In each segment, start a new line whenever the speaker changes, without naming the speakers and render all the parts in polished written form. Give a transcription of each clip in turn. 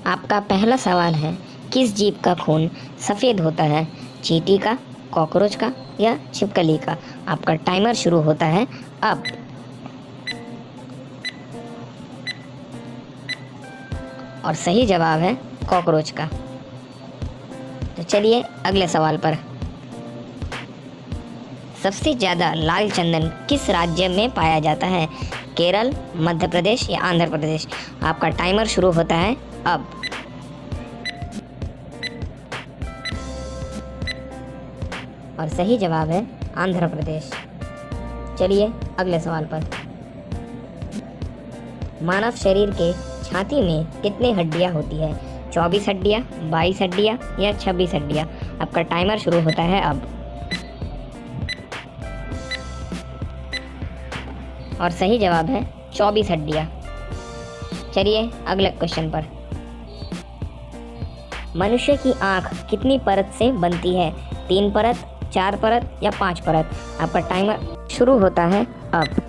आपका पहला सवाल है, किस जीव का खून सफ़ेद होता है? चींटी का, कॉकरोच का या छिपकली का? आपका टाइमर शुरू होता है अब। और सही जवाब है कॉकरोच का। तो चलिए अगले सवाल पर। सबसे ज़्यादा लाल चंदन किस राज्य में पाया जाता है? केरल, मध्य प्रदेश या आंध्र प्रदेश? आपका टाइमर शुरू होता है अब। और सही जवाब है आंध्र प्रदेश। चलिए अगले सवाल पर। मानव शरीर के छाती में कितनी हड्डियां होती है? 24 हड्डियां, 22 हड्डियां या 26 हड्डियां? आपका टाइमर शुरू होता है अब। और सही जवाब है 24 हड्डियां। चलिए अगले क्वेश्चन पर। मनुष्य की आंख कितनी परत से बनती है? 3 परत, 4 परत या 5 परत? आपका टाइमर शुरू होता है अब।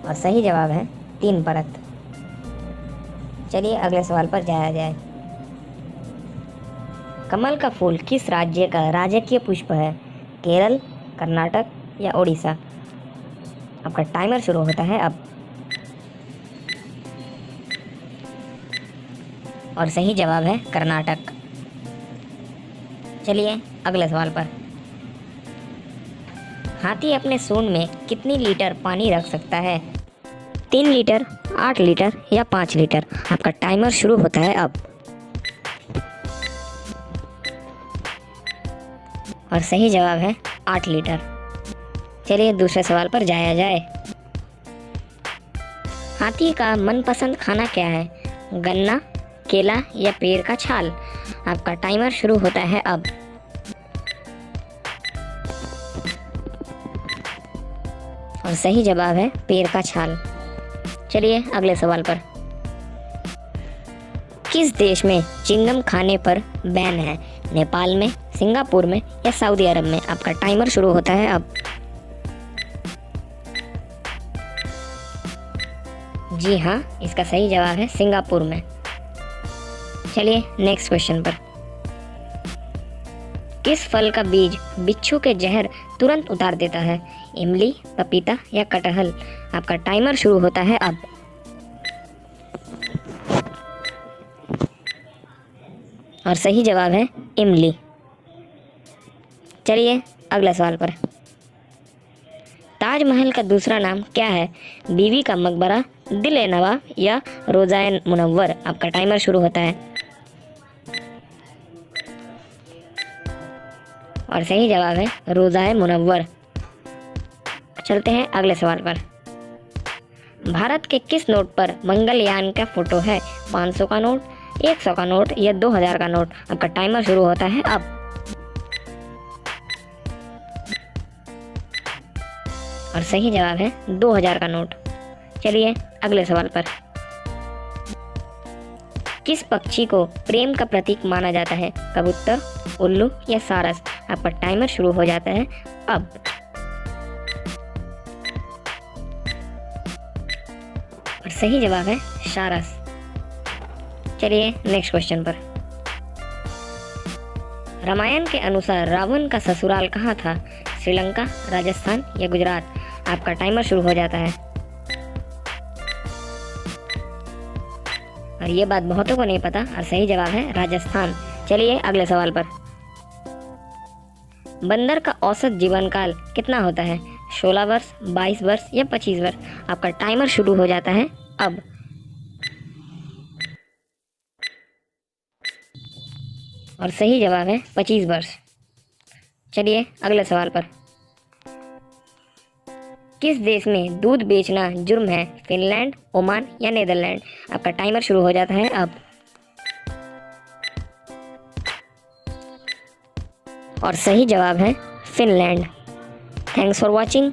और सही जवाब है 3 परत। चलिए अगले सवाल पर जाया जाए। कमल का फूल किस राज्य का राजकीय पुष्प है? केरल, कर्नाटक या उड़ीसा? आपका टाइमर शुरू होता है अब। और सही जवाब है कर्नाटक। चलिए अगले सवाल पर। हाथी अपने सूंड में कितनी लीटर पानी रख सकता है? 3 लीटर, 8 लीटर या 5 लीटर? आपका टाइमर शुरू होता है अब। और सही जवाब है 8 लीटर। चलिए दूसरे सवाल पर जाया जाए। हाथी का मनपसंद खाना क्या है? गन्ना, केला या पेड़ का छाल? आपका टाइमर शुरू होता है अब। और सही जवाब है पेड़ का छाल। चलिए अगले सवाल पर। किस देश में चिंगम खाने पर बैन है? नेपाल में, सिंगापुर में या सऊदी अरब में? आपका टाइमर शुरू होता है अब। जी हाँ, इसका सही जवाब है सिंगापुर में। चलिए नेक्स्ट क्वेश्चन पर। किस फल का बीज बिच्छू के जहर तुरंत उतार देता है? इमली, पपीता या कटहल? आपका टाइमर शुरू होता है अब। और सही जवाब है इमली। चलिए अगले सवाल पर। ताजमहल का दूसरा नाम क्या है? बीवी का मकबरा, दिल ए नवाब या रोज़ाए मुनव्वर? आपका टाइमर शुरू होता है। और सही जवाब है रोज़ाए मुनव्वर। चलते हैं अगले सवाल पर। भारत के किस नोट पर मंगलयान का फोटो है? 500 का नोट, 100 का नोट या 2000 का नोट? आपका टाइमर शुरू होता है अब। और सही जवाब है 2000 का नोट। चलिए अगले सवाल पर। किस पक्षी को प्रेम का प्रतीक माना जाता है? कबूतर, उल्लू या सारस? आपका टाइमर शुरू हो जाता है अब। और सही जवाब है सारस। चलिए नेक्स्ट क्वेश्चन पर। रामायण के अनुसार रावण का ससुराल कहाँ था? श्रीलंका, राजस्थान या गुजरात? आपका टाइमर शुरू हो जाता है। और ये बात बहुतों को नहीं पता, और सही जवाब है राजस्थान। चलिए अगले सवाल पर। बंदर का औसत जीवन काल कितना होता है? 16 वर्ष, 22 वर्ष या 25 वर्ष? आपका टाइमर शुरू हो जाता है अब। और सही जवाब है 25 वर्ष। चलिए अगले सवाल पर। किस देश में दूध बेचना जुर्म है? फिनलैंड, ओमान या नीदरलैंड? आपका टाइमर शुरू हो जाता है अब। और सही जवाब है फिनलैंड। Thanks for watching.